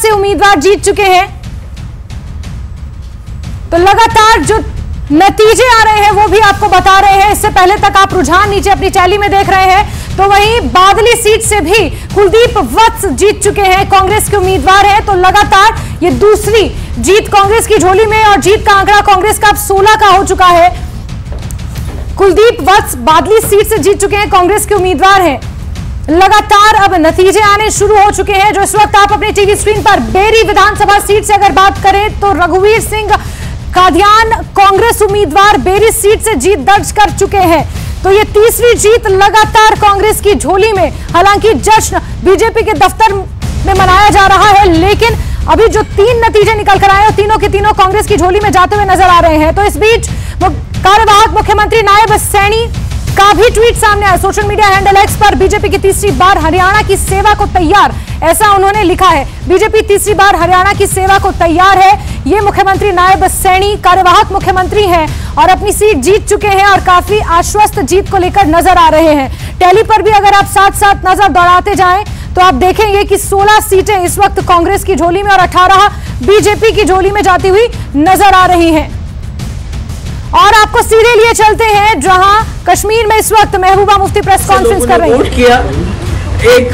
से उम्मीदवार जीत चुके हैं। तो लगातार जो नतीजे आ रहे हैं वो भी आपको बता रहे हैं। इससे पहले तक आप रुझान नीचे अपनी टैली में देख रहे हैं, तो वहीं बादली सीट से भी कुलदीप वत्स जीत चुके हैं, कांग्रेस के उम्मीदवार हैं। तो लगातार ये दूसरी जीत कांग्रेस की झोली में, और जीत का आंकड़ा कांग्रेस का अब 16 का हो चुका है। कुलदीप वत्स बादली सीट से जीत चुके हैं, कांग्रेस के उम्मीदवार हैं। लगातार अब नतीजे आने शुरू हो चुके हैं, जो इस वक्त आप अपने टीवी स्क्रीन पर बेरी विधानसभा सीट से अगर बात करें तो रघुवीर सिंह कादियान कांग्रेस उम्मीदवार बेरी सीट से जीत दर्ज कर चुके हैं। तो ये तीसरी जीत लगातार कांग्रेस की झोली में। हालांकि जश्न बीजेपी के दफ्तर में मनाया जा रहा है, लेकिन अभी जो 3 नतीजे निकल कर आए, तीनों के तीनों कांग्रेस की झोली में जाते हुए नजर आ रहे हैं। तो इस बीच कार्यवाहक मुख्यमंत्री नायब सैनी का भी ट्वीट सामने आया। सोशल मीडिया हैंडल एक्स पर बीजेपी की तीसरी बार हरियाणा की सेवा को तैयार, ऐसा उन्होंने लिखा है। बीजेपी तीसरी बार हरियाणा की सेवा को तैयार है। ये मुख्यमंत्री नायब सैनी कार्यवाहक मुख्यमंत्री हैं और अपनी सीट जीत चुके हैं और काफी आश्वस्त जीत को लेकर नजर आ रहे हैं। टैली पर भी अगर आप साथ साथ नजर दौड़ाते जाएं तो आप देखेंगे कि 16 सीटें इस वक्त कांग्रेस की झोली में और 18 बीजेपी की झोली में जाती हुई नजर आ रही हैं। और आपको सीधे लिए चलते हैं जहां कश्मीर में इस वक्त महबूबा मुफ्ती प्रेस कॉन्फ्रेंस कर रही हैं। किया एक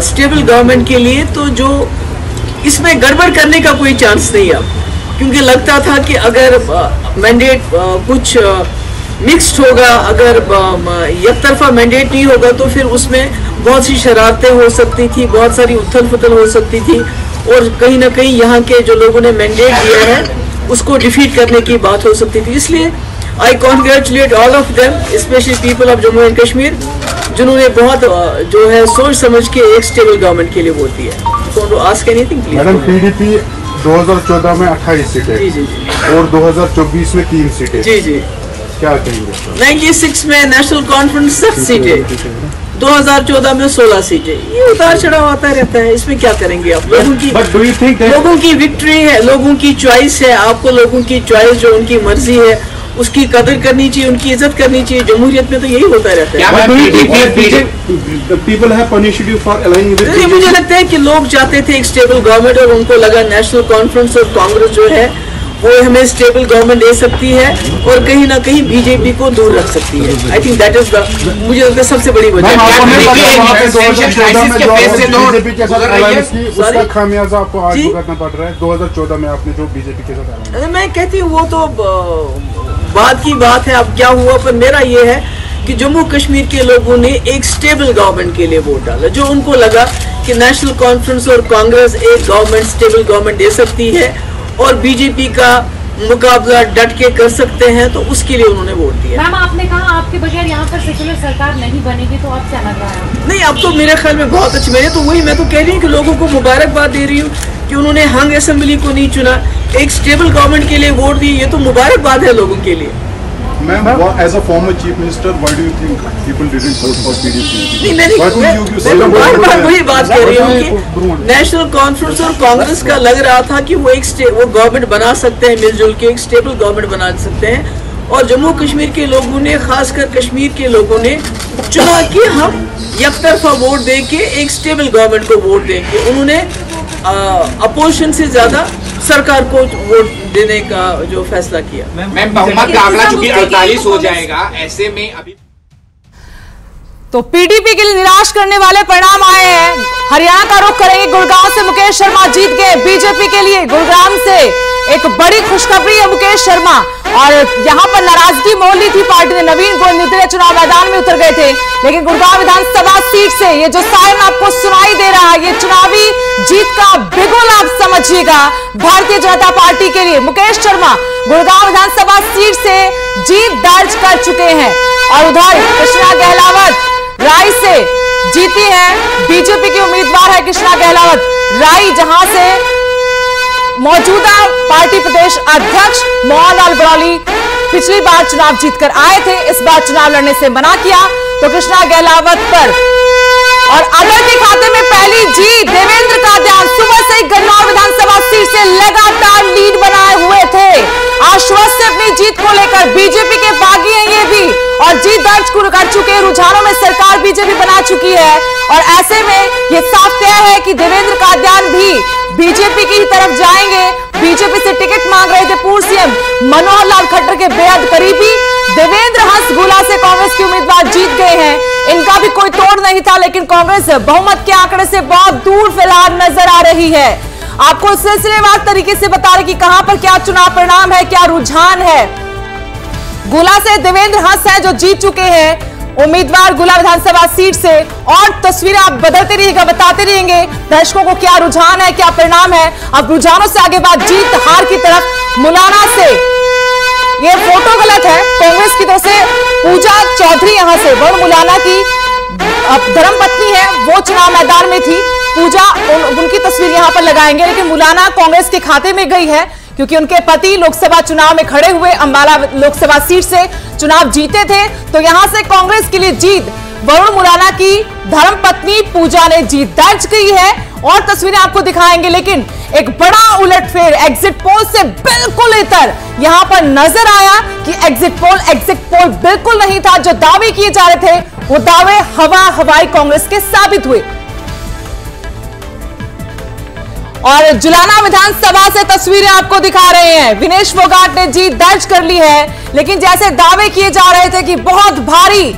स्टेबल गवर्नमेंट के लिए, तो जो इसमें गड़बड़ करने का कोई चांस नहीं है, क्योंकि लगता था कि अगर मैंडेट कुछ मिक्स्ड होगा, अगर एक तरफा मैंडेट नहीं होगा तो फिर उसमें बहुत सी शरारतें हो सकती थी, बहुत सारी उथल पुथल हो सकती थी, और कहीं ना कहीं यहाँ के जो लोगों ने मैंडेट दिया है उसको डिफीट करने की बात हो सकती थी। इसलिए I congratulate all of them, specially people of Jammu and Kashmir, जिन्होंने बहुत जो है सोच समझ के एक स्टेबल गवर्नमेंट के लिए वोट दिया। तो ask anything please. Madam, PDP 2014 में 28 सीटें, जी जी, और 2024 में 3 सीटें, जी जी, क्या कहेंगे? 96 में नेशनल कॉन्फ्रेंस 7 सीटें, 2014 में 16 सीटें। ये उतार चढ़ाव आता रहता है, इसमें क्या करेंगे आप? लोगों की विक्ट्री है, लोगों की चॉइस है। आपको लोगों की चॉइस, जो उनकी मर्जी है, उसकी कदर करनी चाहिए, उनकी इज्जत करनी चाहिए। जमहूरियत में तो यही होता रहता है। मुझे लगता है कि लोग चाहते थे एक स्टेबल गवर्नमेंट, और उनको लगा नेशनल कॉन्फ्रेंस और कांग्रेस जो है वो हमें स्टेबल गवर्नमेंट दे सकती है और कहीं ना कहीं बीजेपी को दूर रख सकती है। I think that is the, मुझे लगता है सबसे बड़ी वजह। उसका खामियाजा आपको आज भुगतना पड़ रहा है। 2014 में आपने जो बीजेपी के साथ, मैं कहती हूँ वो तो बात की बात है, अब क्या हुआ। पर मेरा ये है कि जम्मू कश्मीर के लोगों ने एक स्टेबल गवर्नमेंट के लिए वोट डाला, जो उनको लगा कि नेशनल कॉन्फ्रेंस और कांग्रेस एक गवर्नमेंट, स्टेबल गवर्नमेंट दे सकती है और बीजेपी का मुकाबला डट के कर सकते हैं, तो उसके लिए उन्होंने वोट दिया। मैम, आपने कहा आपके बगैर यहाँ पर सेक्युलर सरकार नहीं बनेगी, तो अब क्या लग रहा है? नहीं, अब तो मेरे ख्याल में बहुत अच्छी, मैंने तो वही, मैं तो कह रही हूँ कि लोगों को मुबारकबाद दे रही हूँ कि उन्होंने हंग असेंबली को नहीं चुना, एक स्टेबल गवर्नमेंट के लिए वोट दी। ये तो मुबारकबाद है लोगों के लिए। Ma'am, as a former chief minister, why do you think people didn't vote for PDP? नहीं, मैं बार-बार वही बात कर रही हूँ कि नेशनल कॉन्फ्रेंस और कांग्रेस का लग रहा था कि वो वो गवर्नमेंट बना सकते हैं, मिलजुल के एक स्टेबल गवर्नमेंट बना सकते हैं, और जम्मू कश्मीर के लोगों ने, खासकर कश्मीर के लोगों ने चुना कि हम एक तरफा वोट दे के एक स्टेबल गवर्नमेंट को वोट देंगे। उन्होंने अपोजिशन से ज्यादा सरकार को वोट देने का जो फैसला किया। मैम, बहुमत का आंकड़ा चूंकि 48 हो जाएगा, ऐसे में अभी तो पीडीपी के लिए निराश करने वाले परिणाम आए हैं। हरियाणा का रुख करेंगे, गुड़गांव से मुकेश शर्मा जीत गए बीजेपी के लिए। गुड़गांव से एक बड़ी खुशखबरी है मुकेश शर्मा, और यहां पर नाराजगी मोल ली थी पार्टी ने। नवीन गोविंद चुनाव मैदान में उतर गए थे, लेकिन गुड़गांव विधानसभा सीट से ये जो सायरन आपको सुनाई दे रहा है, ये चुनावी जीत का बिगुल आप समझिएगा भारतीय जनता पार्टी के लिए। मुकेश शर्मा गुड़गांव विधानसभा सीट से जीत दर्ज कर चुके हैं, और उधर कृष्णा गहलावत राय से जीती है। बीजेपी की उम्मीदवार है कृष्णा गहलावत राय, जहां से मौजूदा पार्टी प्रदेश अध्यक्ष मोहन लाल बरौली पिछली बार चुनाव जीतकर आए थे, इस बार चुनाव लड़ने से मना किया। तो कृष्णा गहलावत पर और अगर के खाते में पहली जीत देवेंद्र कादियान सुबह से गन्नौर विधानसभा सीट से लगातार लीड बनाए हुए थे। आश्वस्त से अपनी जीत को लेकर बीजेपी के बागी हैं ये भी, और जीत दर्ज कर चुके। रुझानों में सरकार बीजेपी बना चुकी है, और ऐसे में ये साफ तय है कि देवेंद्र कादियान भी बीजेपी जाएंगे। बीजेपी से टिकट मांग रहे थे पूर्व सीएम मनोहर लाल खट्टर के बेहद करीबी देवेंद्र हंसगुला से कांग्रेस के उम्मीदवार जीत गए हैं। इनका भी कोई तोड़ नहीं था, लेकिन कांग्रेस बहुमत के आंकड़े से बहुत दूर फिलहाल नजर आ रही है। आपको सिलसिलेवार तरीके से बता रहे कि कहां पर क्या चुनाव परिणाम है, क्या रुझान है। गुला से देवेंद्र हंस है जो जीत चुके हैं उम्मीदवार गुला विधानसभा सीट से, और तस्वीरें आप बदलते रहिएगा, बताते रहेंगे दर्शकों को क्या रुझान है, क्या परिणाम है। अब रुझानों से आगे बात जीत हार की तरफ। मुलाना से ये फोटो गलत है, कांग्रेस की तरफ से पूजा चौधरी यहां से वरुण मुलाना की धर्मपत्नी है, वो चुनाव मैदान में थी। पूजा उनकी तस्वीर यहां पर लगाएंगे, लेकिन मुलाना कांग्रेस के खाते में गई है क्योंकि उनके पति लोकसभा चुनाव में खड़े हुए अंबाला लोकसभा सीट से चुनाव जीते थे। तो यहां से कांग्रेस के लिए जीत वरुण मुलाना की धर्मपत्नी पूजा ने जीत दर्ज की है, और तस्वीरें आपको दिखाएंगे। लेकिन एक बड़ा उलटफेर एग्जिट पोल से बिल्कुल इतर यहां पर नजर आया कि एग्जिट पोल बिल्कुल नहीं था। जो दावे किए जा रहे थे वो दावे हवाई कांग्रेस के साबित हुए। और जुलाना विधानसभा से तस्वीरें आपको दिखा रहे हैं। विनेश फोगाट ने जीत दर्ज कर ली है, लेकिन जैसे दावे किए जा रहे थे कि बहुत भारी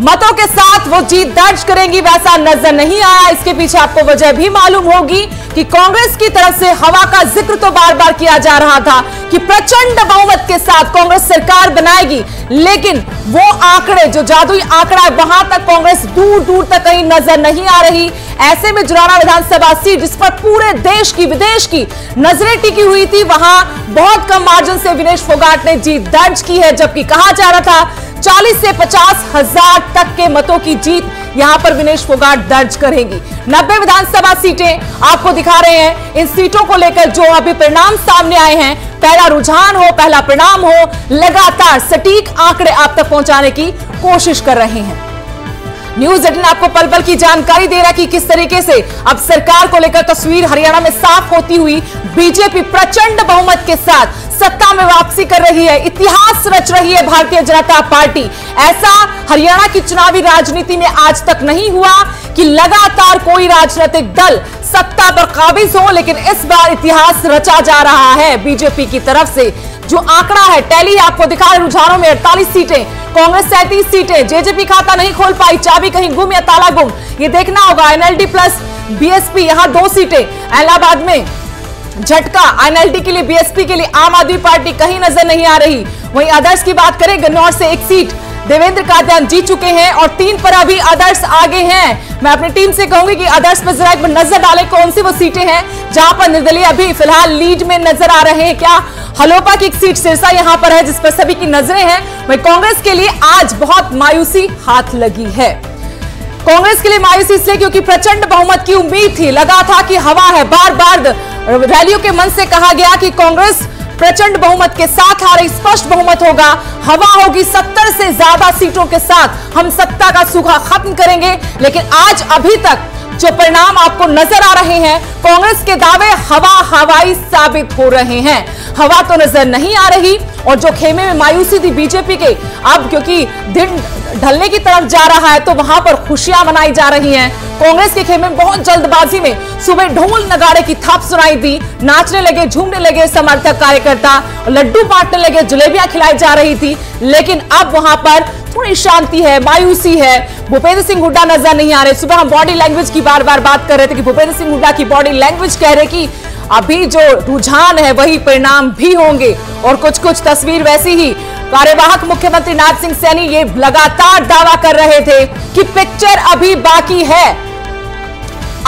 मतों के साथ वो जीत दर्ज करेंगी, वैसा नजर नहीं आया। इसके पीछे आपको वजह भी मालूम होगी कि कांग्रेस की तरफ से हवा का जिक्र तो बार बार किया जा रहा था कि प्रचंड बहुमत के साथ कांग्रेस सरकार बनाएगी, लेकिन वो आंकड़े, जो जादुई आंकड़ा है, वहां तक कांग्रेस दूर दूर तक कहीं नजर नहीं आ रही। ऐसे में जुलाना विधानसभा सीट, जिस पर पूरे देश की विदेश की नजरें टिकी हुई थी, वहां बहुत कम मार्जिन से विनेश फोगाट ने जीत दर्ज की है, जबकि कहा जा रहा था 40 से 50 हजार तक के मतों की जीत यहां पर विनेश फोगाट दर्ज करेंगी। 90 विधानसभा सीटें आपको दिखा रहे हैं। इन सीटों को लेकर जो अभी परिणाम सामने आए हैं, पहला रुझान हो, पहला परिणाम हो, लगातार सटीक आंकड़े आप तक पहुंचाने की कोशिश कर रहे हैं। न्यूज 18 आपको पल पल की जानकारी दे रहा है कि किस तरीके से अब सरकार को लेकर तस्वीर हरियाणा में साफ होती हुई बीजेपी प्रचंड बहुमत के साथ सत्ता में वापसी कर रही है, इतिहास रच रही है भारतीय जनता पार्टी। ऐसा हरियाणा की चुनावी राजनीति में आज तक नहीं हुआ कि लगातार कोई राजनीतिक दल सत्ता पर काबिज हो, लेकिन इस बार इतिहास रचा जा रहा है बीजेपी की तरफ से। जो आंकड़ा है, टैली आपको दिखा रहे, रुझानों में 48 सीटें, कांग्रेस 37 सीटें, जेजेपी खाता नहीं खोल पाई, चाबी कहीं गुम या ताला गुम, ये देखना होगा। एनएलडी प्लस बीएसपी यहां 2 सीटें, इलाहाबाद में झटका, एनएलडी के लिए, बीएसपी के लिए आम आदमी पार्टी कहीं नजर नहीं आ रही। वहीं अदर्स की बात करें, गन्नौर से 1 सीट देवेंद्र कादियान जीत चुके हैं और 3 पर अभी अदर्स आगे हैं। मैं अपनी टीम से कहूंगी कि अदर्स पर जरा एक नजर डालें, कौन सी वो सीटें हैं जहां पर निर्दलीय अभी फिलहाल लीड में नजर आ रहे हैं। क्या हलोपा की एक सीट सिरसा यहां पर है जिस पर सभी की नजरें हैं। वहीं कांग्रेस के लिए आज बहुत मायूसी हाथ लगी है। कांग्रेस के लिए मायूसी इसलिए क्योंकि प्रचंड बहुमत की उम्मीद थी, लगा था कि हवा है। बार बार रैलियों के मंच से कहा गया कि कांग्रेस प्रचंड बहुमत के साथ आ रही, स्पष्ट बहुमत होगा, हवा होगी, 70 से ज्यादा सीटों के साथ हम सत्ता का सूखा खत्म करेंगे। लेकिन आज अभी तक जो परिणाम आपको नजर आ रहे हैं, कांग्रेस के दावे हवाई साबित हो रहे हैं। हवा तो नजर नहीं आ रही, और जो खेमे में मायूसी थी बीजेपी के, अब क्योंकि दिन ढलने की तरफ जा रहा है तो वहां पर खुशियां मनाई जा रही हैं। कांग्रेस के खेमे में बहुत जल्दबाजी में सुबह ढोल नगाड़े की थप सुनाई दी, नाचने लगे, झूमने लगे समर्थक कार्यकर्ता, लड्डू बांटने लगे, जलेबियां खिलाई जा रही थी। लेकिन अब वहां पर थोड़ी शांति है, मायूसी है। भूपेंद्र सिंह हुड्डा नजर नहीं आ रहे। सुबह हम बॉडी लैंग्वेज की बार बार बात कर रहे थे कि भूपेंद्र सिंह हुड्डा की बॉडी लैंग्वेज कह रहे कि अभी जो रुझान है वही परिणाम भी होंगे, और कुछ कुछ तस्वीर वैसी ही। कार्यवाहक मुख्यमंत्री नाथ सिंह सैनी ये लगातार दावा कर रहे थे कि पिक्चर अभी बाकी है।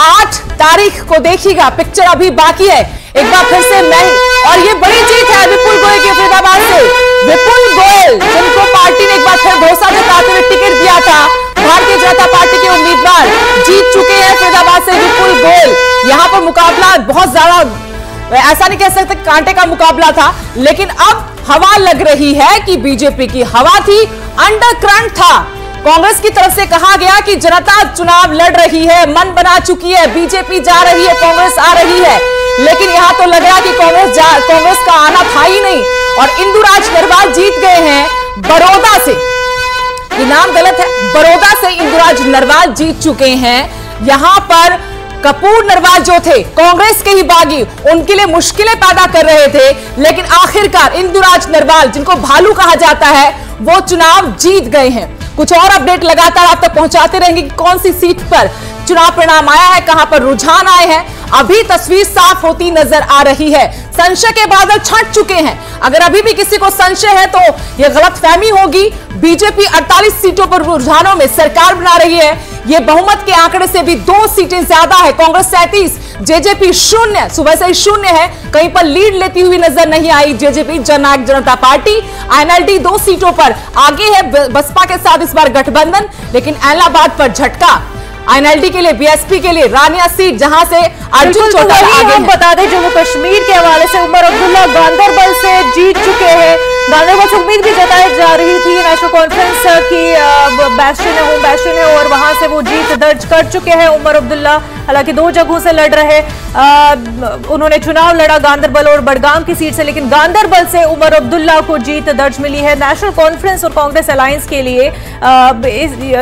8 तारीख को देखिएगा, पिक्चर अभी बाकी है। एक बार फिर से मैं, और ये बड़ी जीत है विपुल गोयल की फरीदाबाद से। विपुल गोयल जिनको पार्टी ने एक बार फिर भरोसा जताते हुए टिकट दिया था, भारतीय जनता पार्टी के उम्मीदवार जीत चुके हैं फरीदाबाद से विपुल गोयल। यहां पर मुकाबला बहुत ज्यादा, ऐसा नहीं कह सकते कांटे का मुकाबला था, लेकिन अब हवा लग रही है कि बीजेपी की हवा थी, अंडरकरंट था। कांग्रेस की तरफ से कहा गया कि जनता चुनाव लड़ रही है, मन बना चुकी है, बीजेपी जा रही है, कांग्रेस आ रही है। लेकिन यहां तो लग रहा कि कांग्रेस का आना था ही नहीं, और इंदुराज नरवाल जीत गए हैं बड़ौदा से। ये नाम गलत है, बड़ौदा से इंदुराज नरवाल जीत चुके हैं। यहां पर कपूर नरवाल जो थे कांग्रेस के ही बागी, उनके लिए मुश्किलें पैदा कर रहे थे, लेकिन आखिरकार इंदुराज नरवाल, जिनको भालू कहा जाता है, वो चुनाव जीत गए हैं। कुछ और अपडेट लगातार आप तक पहुंचाते रहेंगे कि कौन सी सीट पर चुनाव परिणाम आया है, कहां पर रुझान आए हैं। अभी तस्वीर साफ होती नजर आ रही है। संशय के बादल छंट चुके हैं। अगर अभी भी किसी को संशय है तो यह गलतफहमी होगी। बीजेपी 48 सीटों पर रुझानों में सरकार बना रही है। यह बहुमत के आंकड़े से भी 2 सीटें ज्यादा है। कांग्रेस 37, जेजेपी 0, सुबह से ही 0 है। कहीं पर लीड लेती हुई नजर नहीं आई जेजेपी, जननायक जनता पार्टी। आईएनएलडी 2 सीटों पर आगे है बसपा के साथ इस बार गठबंधन, लेकिन इलाहाबाद पर झटका। आईएनएलडी के लिए, बीएसपी के लिए रानिया सीट, जहां से अर्जुन चौटाला आगे हम बता दें जम्मू कश्मीर के हवाले से उमर अब्दुल्ला गांदरबल से जीत चुके हैं। गांदरबल से उम्मीद भी जताई जा रही थी नेशनल कॉन्फ्रेंस की बैस्टियन है, होम बैस्टियन है, और वहां से वो जीत दर्ज कर चुके हैं उमर अब्दुल्ला। हालांकि 2 जगहों से लड़ रहे, उन्होंने चुनाव लड़ा गांदरबल और बडगाम की सीट से, लेकिन गांदरबल से उमर अब्दुल्ला को जीत दर्ज मिली है। नेशनल कॉन्फ्रेंस और कांग्रेस अलायंस के लिए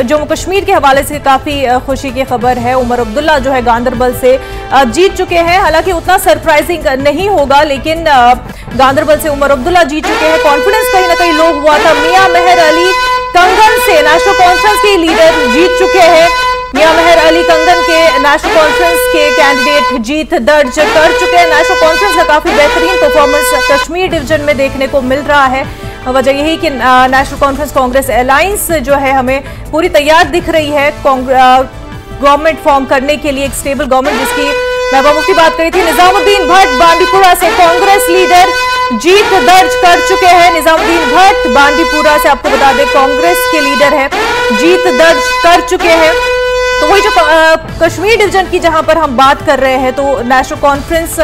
जम्मू कश्मीर के हवाले से काफी खुशी की खबर है। उमर अब्दुल्ला जो है गांदरबल से जीत चुके हैं। हालांकि उतना सरप्राइजिंग नहीं होगा, लेकिन गांदरबल से उमर अब्दुल्ला जीत चुके हैं। कॉन्फिडेंस कहीं ना कहीं लो हुआ था। मियां मेहर अली कंगन से नेशनल कॉन्फ्रेंस के लीडर जीत चुके हैं। मियां मेहर अली कंगन के नेशनल कॉन्फ्रेंस के कैंडिडेट जीत दर्ज कर चुके हैं। नेशनल कॉन्फ्रेंस का काफी बेहतरीन परफॉर्मेंस कश्मीर डिवीजन में देखने को मिल रहा है। वजह यही कि नेशनल कॉन्फ्रेंस कांग्रेस अलायंस जो है हमें पूरी तैयार दिख रही है गवर्नमेंट फॉर्म करने के लिए, एक स्टेबल गवर्नमेंट, जिसकी महबूबा मुफ्ती बात करी थी। निजामुद्दीन भट्ट बांदीपुरा से कांग्रेस लीडर जीत दर्ज कर चुके हैं। निजामुद्दीन भट्ट बांदीपुरा से, आपको बता दें, कांग्रेस के लीडर है, जीत दर्ज कर चुके हैं। तो वही जो कश्मीर डिवीजन की जहां पर हम बात कर रहे हैं, तो नेशनल कॉन्फ्रेंस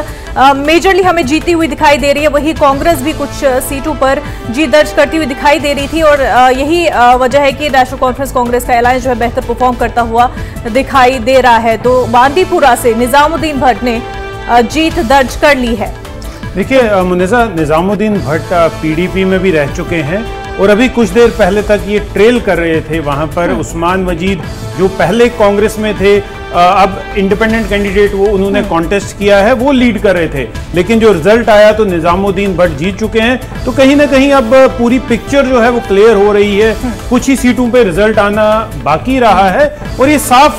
मेजरली हमें जीती हुई दिखाई दे रही है। वही कांग्रेस भी कुछ सीटों पर जीत दर्ज करती हुई दिखाई दे रही थी, और यही वजह है कि नेशनल कॉन्फ्रेंस कांग्रेस का अलायंस जो है बेहतर परफॉर्म करता हुआ दिखाई दे रहा है। तो बांदीपुरा से निजामुद्दीन भट्ट ने जीत दर्ज कर ली है। देखिए मुनिजा, निजामुद्दीन भट्ट पीडीपी में भी रह चुके हैं और अभी कुछ देर पहले तक ये ट्रेल कर रहे थे वहां पर। उस्मान मजीद जो पहले कांग्रेस में थे, अब इंडिपेंडेंट कैंडिडेट वो उन्होंने कॉन्टेस्ट किया है, वो लीड कर रहे थे, लेकिन जो रिजल्ट आया तो निजामुद्दीन भट्ट जीत चुके हैं। तो कहीं ना कहीं अब पूरी पिक्चर जो है वो क्लियर हो रही है। कुछ ही सीटों पे रिजल्ट आना बाकी रहा है और ये साफ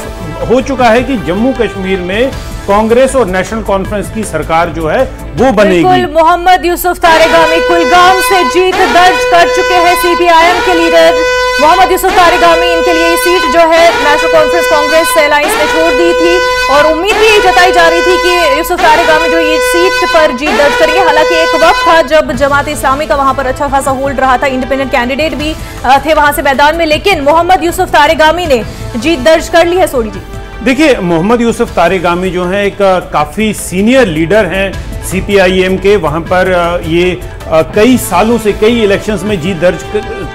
हो चुका है कि जम्मू कश्मीर में कांग्रेस और नेशनल कॉन्फ्रेंस की सरकार जो है वो बनेगी। मोहम्मद यूसुफ तारेगामी कुलगाम से जीत दर्ज कर चुके हैं। सीपीआईएम के लीडर मोहम्मद यूसुफ तारेगामी, इनके लिए ये सीट जो है नेशनल कॉन्फ्रेंस कांग्रेस अलायंस ने छोड़ दी थी, और उम्मीद भी जताई जा रही थी कि यूसुफ तारेगामी जो ये सीट पर जीत दर्ज करेंगे। हालांकि एक वक्त था जब जमात इस्लामी का वहां पर अच्छा खासा होल्ड रहा था, इंडिपेंडेंट कैंडिडेट भी थे वहां से मैदान में, लेकिन मोहम्मद यूसुफ तारेगामी ने जीत दर्ज कर ली है। सोडी जी, देखिए मोहम्मद यूसुफ तारेगामी जो है एक काफ़ी सीनियर लीडर हैं सीपीआईएम के। वहाँ पर ये कई सालों से कई इलेक्शंस में जीत दर्ज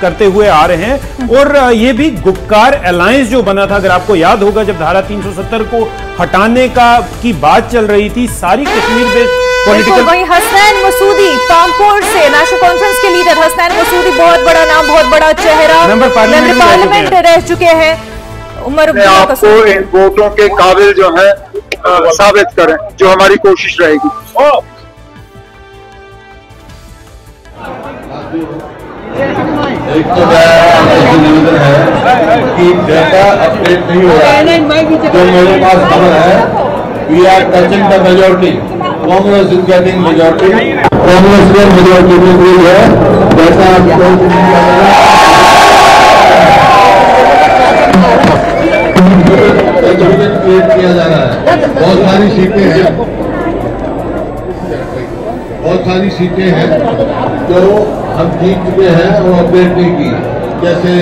करते हुए आ रहे हैं, और ये भी गुपकार अलायंस जो बना था, अगर आपको याद होगा, जब धारा 370 को हटाने की बात चल रही थी, सारी कश्मीर बेस्ड पॉलिटिकल। वहीं हसनैन मसूदी पामपोर से नेशनल कॉन्फ्रेंस के लीडर हसनैन मसूदी, बहुत बड़ा नाम, बहुत बड़ा चेहरा, मेंबर पार्लियामेंट रह चुके हैं। उमर आपको इन वोटों के काबिल जो है साबित करें, जो हमारी कोशिश रहेगी। एक तो निवेदन है कि डेटा अपडेट नहीं हो रहा है। जो मेरे पास खबर है, we are touching the majority, Congress is getting majority, Congress ने मेजॉरिटी में हुई है। डेटा क्रिएट किया जा रहा है। बहुत सारी सीटें हैं, बहुत सारी सीटें हैं जो हम जीत चुके हैं और अपडेट नहीं की, जैसे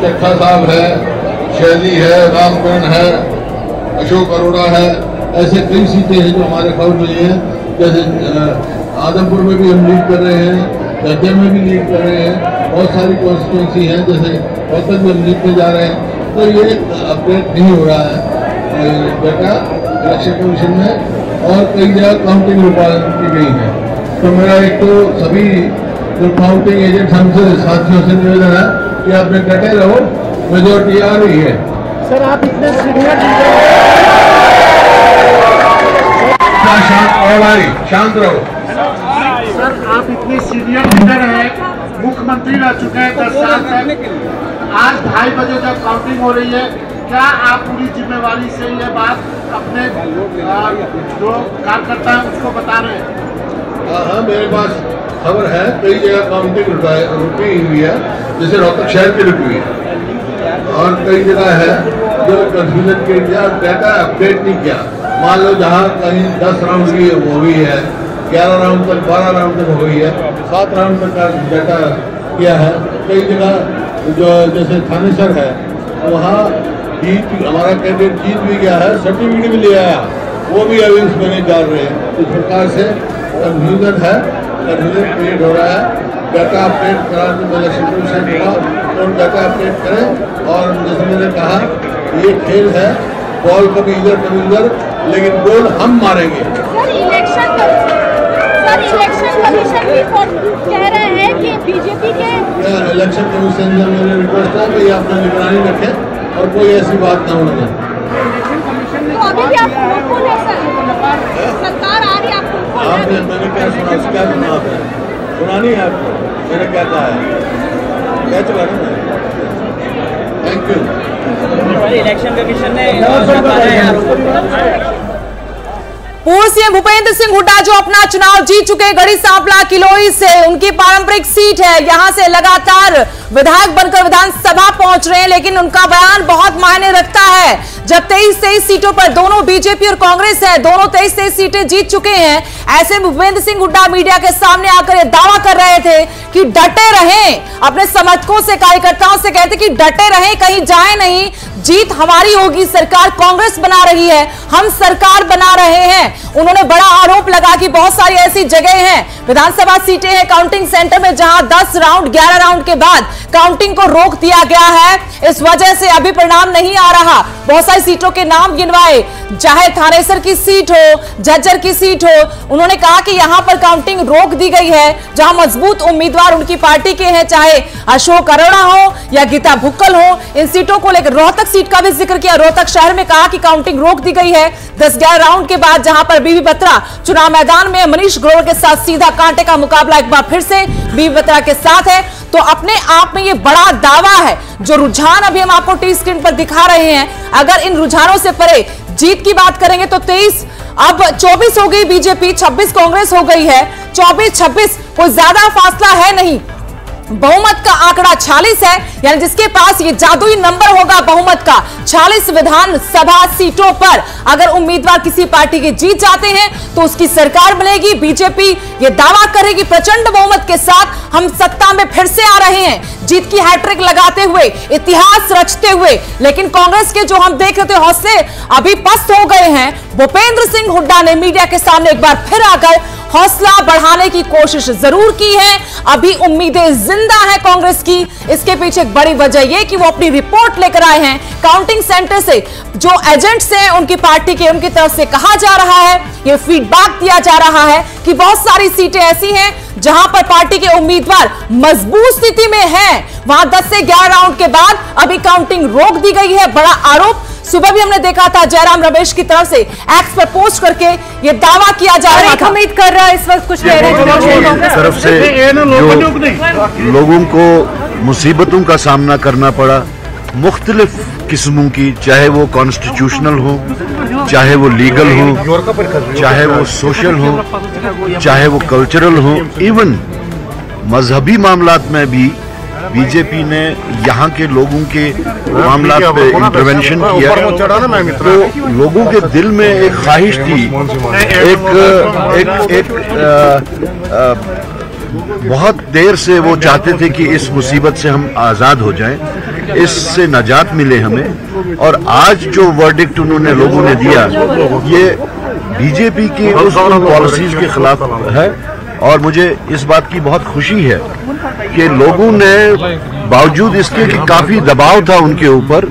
चट्ठा साहब है, शैली है, रामकरण है, अशोक अरोड़ा है। ऐसे कई सीटें हैं जो हमारे खबर में हैं। जैसे आदमपुर में भी हम लीड कर रहे हैं, गद्दे में भी लीड कर रहे हैं, बहुत सारी कॉन्स्टिट्यूंसी हैं, जैसे रोहतक में लीड पे जा रहे हैं। तो ये अपडेट नहीं हो रहा है डेटा इलेक्शन कमीशन में, और कई जगह काउंटिंग रुकावट की गई है। तो मेरा एक तो सभी जो काउंटिंग एजेंट हमसे साथियों से निवेदन है कि आप डटे रहो, मेजोरिटी आ रही है। सर आप इतने सीनियर शांत रहो। सर, आप इतने सीनियर लीडर हैं, मुख्यमंत्री रह चुके हैं 10 साल तक। आज 2:30 बजे जब काउंटिंग हो रही है, क्या आप पूरी जिम्मेवारी से ये बात अपने जो कार्यकर्ता है उसको बता रहे हैं? हाँ, मेरे पास खबर है, कई जगह काउंटिंग रुकी हुई है, जैसे रोहतक शहर की रुकी हुई है, और कई जगह है जो कंफ्यूजन के लिया डाटा अपडेट नहीं किया। मान लो जहाँ कहीं 10 राउंड की हुई है, 11 राउंड तक, 12 राउंड तक हुई है, 7 राउंड तक का डाटा किया है। कई जगह जो जैसे थानेसर है वहाँ जीत, हमारा कैंडिडेट जीत भी गया है, सर्टिफिकेट भी ले आया, वो भी अभी उसमें नहीं डाल रहे हैं। इस प्रकार से कन्फ्यूजन है, कन्फ्यूजन क्रिएट हो रहा है। डाटा अपडेट कराने में इलेक्शन कमीशन हुआ तो डाटा अपडेट करें। और जैसे मैंने कहा, ये खेल है, बॉल कभी इधर कभी उधर, लेकिन गोल हम मारेंगे। सर, इलेक्शन कमीशन भी कह रहे हैं कि बीजेपी के इलेक्शन कमीशन से मेरी रिक्वेस्ट है कि अपना निगरानी रखें और कोई ऐसी बात ना होने। तो अभी भी आप होपफुल है सर? सरकार आ रही है आपको? आपने मैंने क्या सुना, क्या सुना आपने? सुना नहीं है आपको मैंने क्या कहा है? क्या चला ना? Thank you. इलेक्शन कमीशन ने पूर्व सीएम भूपेंद्र सिंह हुड्डा जो अपना चुनाव जीत चुके, गढ़ी सांपला किलोई से उनकी पारंपरिक सीट है, यहां से लगातार विधायक बनकर विधानसभा पहुंच रहे हैं, लेकिन उनका बयान बहुत मायने रखता है। जब 23 सीटों पर दोनों बीजेपी और कांग्रेस है, दोनों 23 सीटें जीत चुके हैं, ऐसे भूपेंद्र सिंह हुड्डा मीडिया के सामने आकर यह दावा कर रहे थे कि डटे रहें, अपने समर्थकों से, कार्यकर्ताओं से कहते कि डटे रहें, कहीं जाए नहीं, जीत हमारी होगी, सरकार कांग्रेस बना रही है, हम सरकार बना रहे हैं। उन्होंने बड़ा आरोप लगा कि बहुत सारी ऐसी जगह हैं, विधानसभा सीटें हैं काउंटिंग सेंटर में, जहां 10 राउंड 11 राउंड के बाद काउंटिंग को रोक दिया गया है। इस वजह से अभी परिणाम नहीं आ रहा। बहुत सारी सीटों के नाम गिनवाए, चाहे थानेसर की सीट हो, झज्जर की सीट हो, उन्होंने कहा कि यहां पर काउंटिंग रोक दी गई है, जहां मजबूत उम्मीदवार उनकी पार्टी के हैं, चाहे अशोक अरोड़ा हो या गीता भुक्कल हो। इन सीटों को लेकर रोहतक सीट का भी जिक्र किया, रोहतक शहर में कहा कि काउंटिंग रोक दी गई है 10-11 राउंड के बाद, जहां पर बीबी बत्रा चुनाव मैदान में मनीष ग्रोवर के साथ सीधा कांटे का मुकाबला एक बार फिर से बीबी बत्रा के साथ है। तो अपने आप में ये बड़ा दावा है। जो रुझान अभी हम आपको टी स्क्रीन पर दिखा रहे हैं, अगर इन रुझानों से परे जीत की बात करेंगे तो 23 अब 24 हो गई बीजेपी, 26 कांग्रेस हो गई है, 24-26 कोई ज्यादा फासला है नहीं। बहुमत का आंकड़ा 46 है, यानी जिसके पास ये जादुई नंबर होगा बहुमत का 46 विधानसभा सीटों पर अगर उम्मीदवार किसी पार्टी के जीत जाते हैं तो उसकी सरकार बनेगी। बीजेपी ये दावा करेगी प्रचंड बहुमत के साथ हम सत्ता में फिर से आ रहे हैं, जीत की हैट्रिक लगाते हुए, इतिहास रचते हुए। लेकिन कांग्रेस के जो हम देख रहे थे हौसले अभी पस्त हो गए हैं। भूपेंद्र सिंह हुड्डा ने मीडिया के सामने एक बार फिर आकर हौसला बढ़ाने की कोशिश जरूर की है। अभी उम्मीदें जिंदा है कांग्रेस की। इसके पीछे एक बड़ी वजह यह कि वो अपनी रिपोर्ट लेकर आए हैं काउंटिंग सेंटर से। जो एजेंट्स हैं उनकी पार्टी के, उनकी तरफ से कहा जा रहा है, ये फीडबैक दिया जा रहा है कि बहुत सारी सीटें ऐसी हैं जहां पर पार्टी के उम्मीदवार मजबूत स्थिति में हैं। वहां 10 से 11 राउंड के बाद अभी काउंटिंग रोक दी गई है। बड़ा आरोप सुबह भी हमने देखा था, जयराम रमेश की तरफ से एक्स पर पोस्ट करके ये दावा किया जा रहा है। उम्मीद कर रहा है इस वक्त कुछ कह रहे हैं तरफ से जो लोगों को मुसीबतों का सामना करना पड़ा, मुख्तलिफ किस्मों की, चाहे वो कॉन्स्टिट्यूशनल हो, चाहे वो लीगल हो, चाहे वो सोशल हो, चाहे वो कल्चरल हो, इवन मजहबी मामलात में भी बीजेपी ने यहाँ के लोगों के मामलात पे इंटरवेंशन किया। तो लोगों के दिल में एक ख्वाहिश थी, एक बहुत देर से वो चाहते थे कि इस मुसीबत से हम आज़ाद हो जाएं, इससे नजात मिले हमें। और आज जो वर्डिक्ट उन्होंने लोगों ने दिया, ये बीजेपी की उस पॉलिसीज के खिलाफ है। और मुझे इस बात की बहुत खुशी है कि लोगों ने, बावजूद इसके कि काफी दबाव था उनके ऊपर,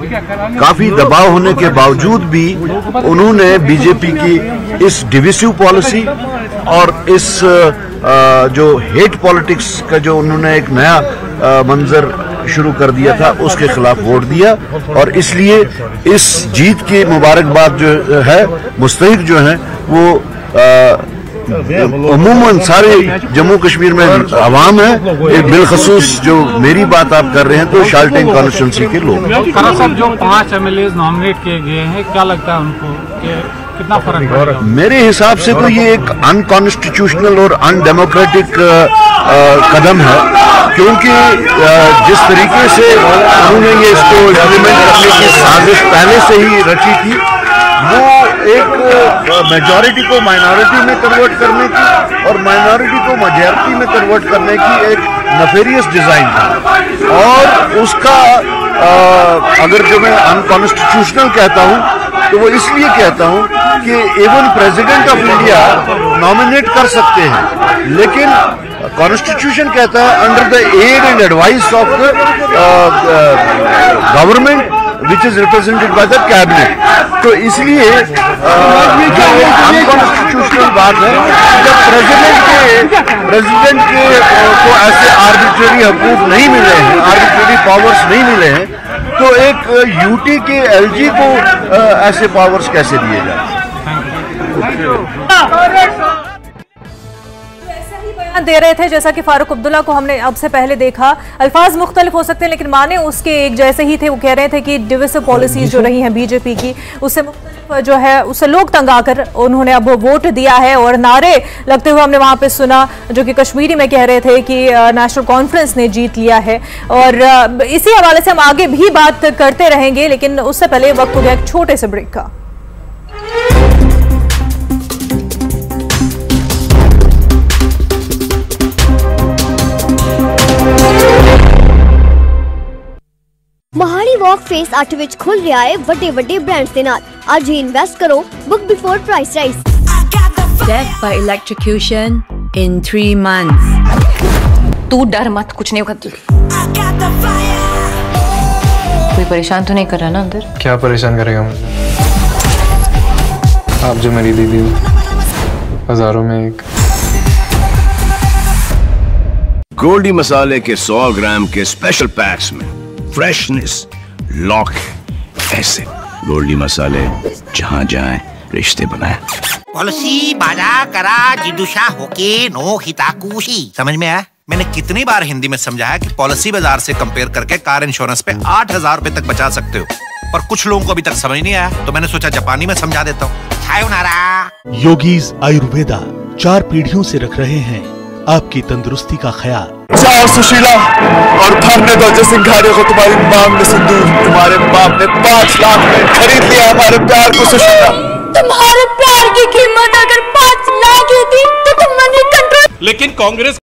काफी दबाव होने के बावजूद भी उन्होंने बीजेपी की इस डिविसिव पॉलिसी और इस जो हेट पॉलिटिक्स का जो उन्होंने एक नया मंजर शुरू कर दिया था, उसके खिलाफ वोट दिया। और इसलिए इस जीत की मुबारकबाद जो है मुस्तहिक जो है वो अमूमन सारे जम्मू कश्मीर में आवाम है, एक बिलखसूस जो मेरी बात आप कर रहे हैं तो शाल्टेन कॉन्स्टिट्यूंसी के लोग। साहब जो 5 MLAs नॉमिनेट किए गए हैं, क्या लगता है उनको कि कितना फर्क पड़ेगा? मेरे हिसाब से तो ये एक अनकॉन्स्टिट्यूशनल और अनडेमोक्रेटिक कदम है, क्योंकि जिस तरीके से उन्होंने ये इसको इम्प्लीमेंट करने की साजिश पहले से ही रची थी, वो एक मेजॉरिटी को माइनॉरिटी में कन्वर्ट करने की और माइनॉरिटी को मेजॉरिटी में कन्वर्ट करने की एक नफेरियस डिजाइन था। और उसका अगर जो मैं अनकॉन्स्टिट्यूशनल कहता हूं तो वो इसलिए कहता हूं कि even president of India nominate कर सकते हैं, लेकिन कॉन्स्टिट्यूशन कहता है under the aid and advice of the government which is represented by the cabinet. तो इसलिए जो अनकॉन्स्टिट्यूशनल बात है, जब प्रेसिडेंट के को ऐसे आर्बिट्रेरी हकूक नहीं मिले हैं, आर्बिट्रेरी पावर्स नहीं मिले हैं, तो एक यूटी के एलजी को ऐसे पावर्स कैसे दिए जाए? दे रहे थे जैसा कि फारूक अब्दुल्ला को हमने अब से पहले देखा। अल्फाज मुख्तलिफ हो सकते हैं लेकिन माने उसके एक जैसे ही थे। वो कह रहे थे कि डिविसिव पॉलिसीज जो रही हैं बीजेपी की, उससे मुख्तलिफ जो है उससे लोग तंग आकर उन्होंने अब वोट दिया है और नारे लगते हुए हमने वहां पे सुना जो कि कश्मीरी में कह रहे थे कि नेशनल कॉन्फ्रेंस ने जीत लिया है। और इसी हवाले से हम आगे भी बात करते रहेंगे, लेकिन उससे पहले वक्त हो गया एक छोटे से ब्रेक का। मोहाली वॉक फेस 8 विच खुल रहा है ਵੱਡੇ ਵੱਡੇ ब्रांड्स ਦੇ ਨਾਲ। आज ही इन्वेस्ट करो, book before price rise. Death by electrocution in 3 months. तू डर मत, कुछ नहीं होगा। कोई परेशान तो नहीं कर रहा ना अंदर? क्या परेशान करेगा मुझे? आप जो मेरी दीदी हो, हजारों में एक। गोल्डी मसाले के 100 ग्राम के स्पेशल पैक्स में फ्रेशनेस लॉक है। ऐसे गोल्डी मसाले जहां जाएं रिश्ते बनाए। पॉलिसी बाजा करा जिदुशा होके नो हिताकुशी। समझ में आया? मैंने कितनी बार हिंदी में समझाया कि पॉलिसी बाजार से कंपेयर करके कार इंश्योरेंस पे 8,000 रुपए तक बचा सकते हो, पर कुछ लोगों को अभी तक समझ नहीं आया, तो मैंने सोचा जापानी में समझा देता हूँ। सायोनारा। योगीज आयुर्वेदा 4 पीढ़ियों से रख रहे हैं आपकी तंदुरुस्ती का ख्याल। जाओ सुशीला और भरने दो जसिंघारे को तुम्हारी मांग में सिंदूर। तुम्हारे बाप ने 5 लाख में खरीद लिया हमारे प्यार को सुशीला। तुम्हारे प्यार की कीमत अगर 5 लाख ही थी तो तुम मनी कंट्रोल। लेकिन कांग्रेस